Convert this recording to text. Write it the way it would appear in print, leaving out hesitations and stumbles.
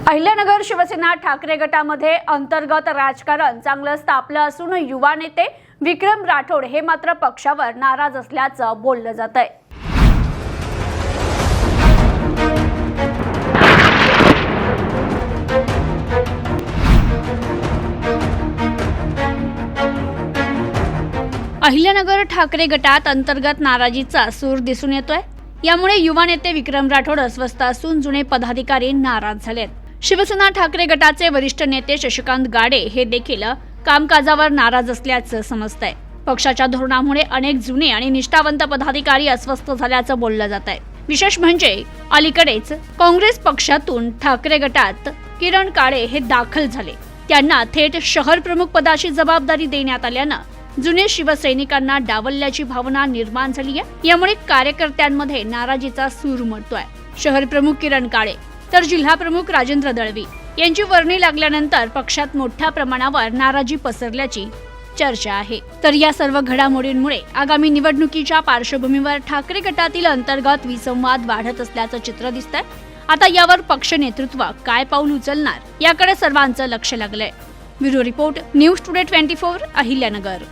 अहिल्यानगर शिवसेना ठाकरे गटामध्ये अंतर्गत राजकारण चांगलं तापलं असून युवा नेते विक्रम राठोड हे मात्र पक्षावर नाराज असल्याचं बोललं जात आहे। अहिल्यानगर ठाकरे गटात अंतर्गत नाराजीचा सूर दिसून येतोय। यामुळे युवा नेते विक्रम राठोड अस्वस्थ असून जुने पदाधिकारी नाराज झालेत। शिवसेना ठाकरे गटाचे वरिष्ठ नेते शशिकांत गाडे हे देखील कामकाजावर नाराज असल्याचं समजतंय। पक्षाच्या धोरणामुळे अनेक जुने आणि निष्ठावंत पदाधिकारी अस्वस्थ झाल्याचं बोललं जात आहे। विशेष म्हणजे अलीकडेच काँग्रेस पक्षातून ठाकरे गटात किरण काळे हे दाखल झाले। त्यांना थेट शहर प्रमुख पदाची जबाबदारी देण्यात आल्यानं जुने शिवसैनिकांना डावलल्याची भावना निर्माण झाली आहे। यामुळे कार्यकर्त्यांमध्ये नाराजीचा सूर उमटतोय। शहर प्रमुख किरण काळे तर जिल्हा प्रमुख राजेंद्र दळवी यांची वर्णी लागल्यानंतर पक्षात मोठ्या प्रमाणावर नाराजी पसरल्याची चर्चा आहे। तर या सर्व घडामोडींमुळे आगामी निवडणुकीच्या पार्श्वभूमीवर ठाकरे गटातील अंतर्गत विसंवाद वाढत असल्याचं चित्र दिसतंय। आता यावर पक्ष नेतृत्व काय पाऊल उचलणार याकडे सर्वांचं लक्ष लागलंय। Bureau report, news today 24, Ahilyanagar.